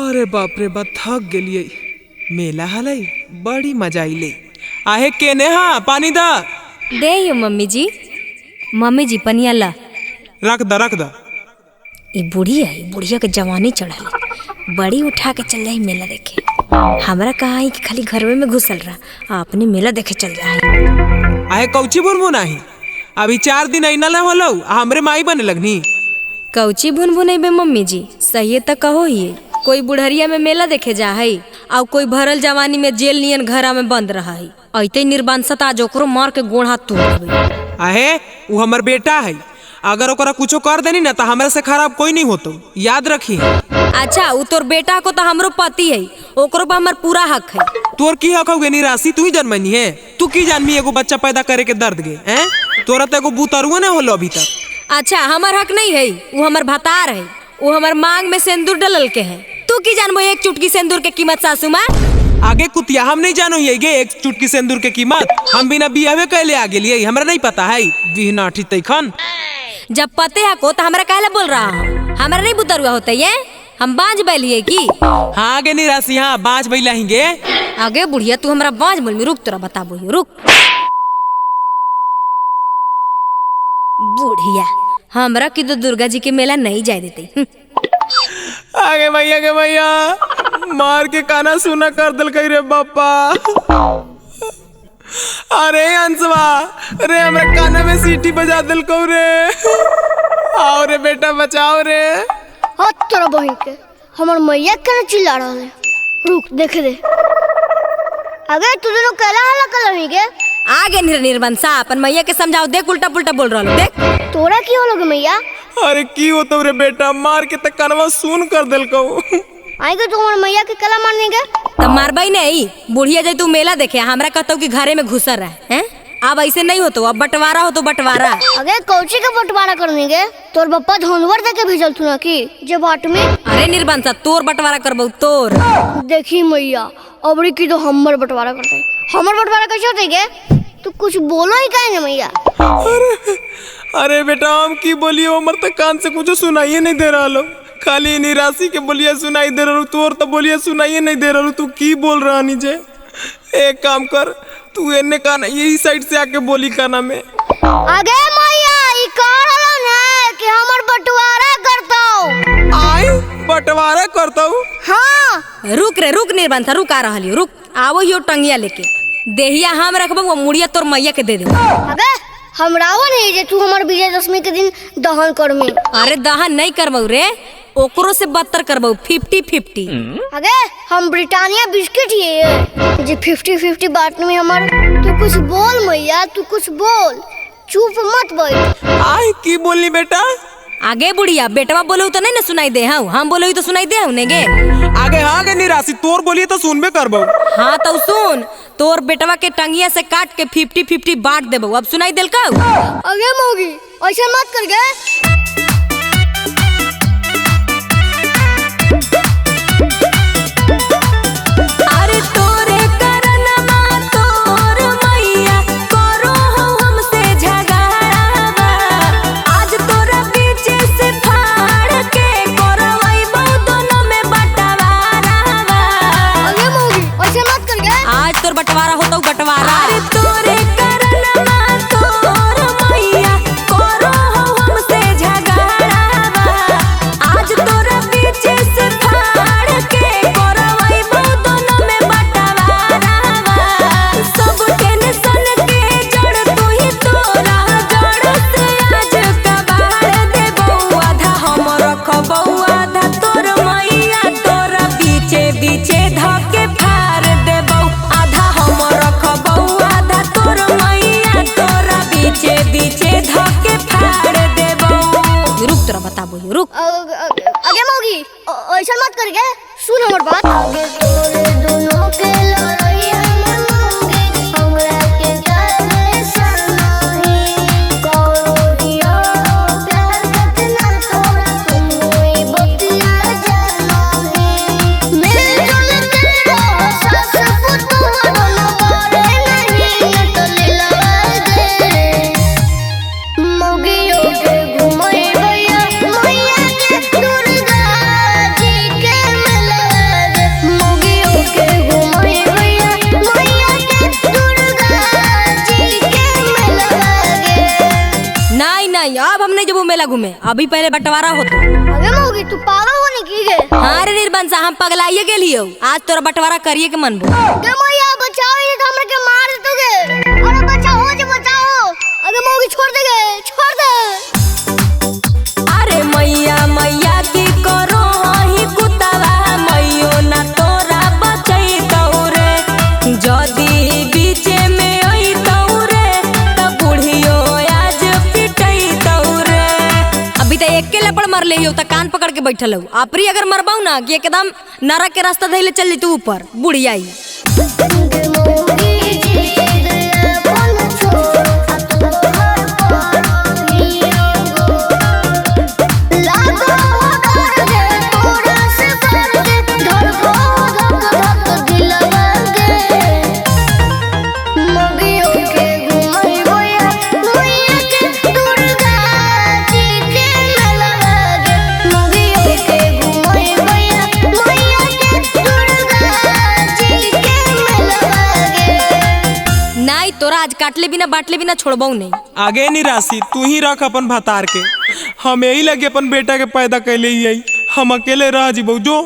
अरे बाप रे बाप, थक गेलिए। मेला हलै, बड़ी मजा आइले। आहे केने हाँ पानी दा दे यो मम्मी जी पनिया ला। रख दा। ये बुढ़िया के जवानी चढ़ल, बड़ी उठा के चल जाई मेला देखे। हमरा कहा है कि खाली घर में घुसल रहा, अपने मेला देखे चल जाए। आहे कौची बुनबुन नाही, अभी 4 दिन ऐना न होलो, हमरे माई बने लगनी। कौची भुन मम्मी जी, सही तो कहो ही। कोई बुढ़रिया में मेला देखे जा है, और कोई भरल जवानी में जेल नियन घरा में बंद रहा है। ऐते निर्बांसता आज ओकरो मार के गोड़ हाथ तोड़ देबे। आहे वो हमर बेटा है, अगर ओकरा कुछो कर देनी ना तो हमरे से खराब कोई नहीं होतो, याद रखी। अच्छा वो तोर बेटा को तो हमरो पति है, ओकरो पर हमर पूरा हक है। तोर की हक होगे निराशी, तू ही जन्मनी है। तू की जानमी एगो बच्चा पैदा करे के दर्द गे हैं? तोरा तो एगो बूतरुआ न होलो अभी तक। अच्छा हमर हक नहीं है, वो हमर भतार है, वो हमर मांग में सिंदूर डलल के है। तू की जानबो एक चुटकी सिंदूर के कीमत सासू माँ? आगे कुतिया हम नहीं जानो ये गे एक चुटकी सिंदूर के कीमत। हम बिना बियाहे कैले आ गेलिए, हमरा नहीं पता है। बिहनाठी तैखन जब पते है को तो हमरा काहे बोल रहा है? हमरा नहीं बुतरुआ होता ये, हम बांझ बैलिए की? हाँ आगे निराशी, हाँ बांझ बैला हिंगे। आगे बुढ़िया तू हमरा बांझ बोल में, रुक तोरा बताबो, रुक। बुढ़िया हमरा की तो दुर्गा जी के मेला नहीं जाए देते। आगे भैया मार के काना सुना कर दिल कही रे बापा। अरे अंशवा रे, हमरा काना में सीटी बजा दिल को रे। आओ रे बेटा बचाओ रे। हाथ तोरा बहिन के हमर मैया के चिल्ला रहा है। रुक देखे दे। अगर तू दोनों कहला हला कर रही के आगे निर्बंसा अपन मैया के समझाओ। देख उल्टा पुल्टा बोल रहा देख। तोरा की होलोगे मैया? अरे की हो तो रे बेटा, मार के तक कनवा सुन कर दिल को। आएगा तो हमारे मैया के कला मारने के तब मारबाई नहीं। बुढ़िया जाई तू मेला देखे, हमरा कहतो कि घरे में घुसर रहा है। अब ऐसे नहीं हो तो अब बंटवारा हो तो बंटवारा। अगे कौची का बंटवारा करने के? तोर बप्पा धनवर दे के भेजल तू ना की जे बाट में। अरे निर्बंसा तोर बंटवारा करबो तोर। देखी मैया अबरी की तो हमर बंटवारा करते। हमर बंटवारा कैसे होते के? तू कुछ बोलो ही काहे ना मैया। अरे बेटा हम की बोलिए, हमर तक कान से कुछ सुनाइए नहीं दे रहा लो। खाली निराशी के बोलिए सुनाई दे रहा, तोर तो बोलिए सुनाइए नहीं दे रहा। तू की बोल रहा नीचे? एक काम कर, तू एने काना यही साइड से आके बोली काना में। आगे मैया ई कहलो ना कि हमर बंटवारा करतो। आई बंटवारा करतो? हां रुक निर्बंसा, रुक आ रहलियो, रुक आवो यो टंगिया लेके। देहिया हम रखबो, वो मुड़िया तोर मैया के दे दे। अबे हमरावा नहीं जे तू हमर विजयदशमी के दिन दहन कर में। अरे दहन नहीं करबो रे, ओकरो से बदतर करबो। 50-50। अगे हम ब्रिटानिया बिस्किट ये जे 50-50 बांटने में हमार। तू कुछ बोल मैया, तू कुछ बोल, चुप मत बैठ। आई की बोली बेटा? आगे बुढ़िया बेटवा बोलो तो नहीं ना सुनाई दे, हम बोलो तो सुनाई दे नेगे। आगे हाँ गे निराशी, तोर बोलिए तो सुनबे करबो। हाँ तो सुन, तोर बेटवा के टंगिया से काट के 50-50 बांट देबो। अब सुनाई देल का? अगे मौगी ऐसे मत कर गे। बंटवारा होता बंटवारा। अरे तोरे करनमा तोर मैया करो हमसे झगड़ावा। आज तोरा पीछे से फाड़ के करवाइबो दोनों में बंटवारावा। सब टेंशन के जड़ तू ही, तोरा जड़ से आज कबाड़ देबो। आधा हम रखबो आधा तोर मैया, तोरा बीचे बीचे धके फाड़ देबो। बीचे धके फाड़ देबो। रुक तोरा बताबो, रुक। आगे मौगी ऐसा मत कर गे, सुन हमर बात। आगे तोरे दोनों के लड़ाई हमर मांगे, हमरा के जाने सनाही। करोड़िया प्यार कितना तोरा तुमई बतिया जानाही। मिलजुल के रहो सास पुतोह दोनों बारे नहीं नटले लगा दे। मौगियों के घुमाई भैया नहीं नहीं, अब हम नहीं जबू मेला घूमे, अभी पहले बंटवारा होता। अबे मौगी तू पागल होने की गे? हाँ रे निर्बंसा, हम पगलाइए गेली हो, आज तोरा बंटवारा करिए के मन बो। गे मैया बचाओ, ये तो हमरा के मार देते गे। अरे बचाओ जे बचाओ। अबे मौगी छोड़ दे गे, छोड़ दे। अरे मैया मैया की करो ही कुतावा, मैयो ना तोरा बचई तौरे, जदी बीचे में आई तौरे त बुढ़ियो आज पिटई तौरे। अभी तो एक के लपड़ मर ले हो त कान पकड़ के बैठल हो, आपरी अगर मरबाऊ ना कि एकदम नरक के रास्ता धइले चल तू ऊपर बुढ़ियाई। गे मौगी जी दया बन छोड़, तोहर पानियो गो। लागो डर गे तोरा से डर गे, धड़को धक धक दिलवा गे। मौगियों के घुमई बोया, मैया के दुर्गा जी के मेलवा गे। मौगियों के घुमई बोया, मैया के दुर्गा जी के मेलवा गे। नहीं तोरा आज काटले बिना बाटले बिना छोड़बऊ नहीं। आगे नहीं राशि, तू ही रख अपन भतार के, हम यही लगे अपन बेटा के पैदा कैले ही, हम अकेले रह जीबो जो।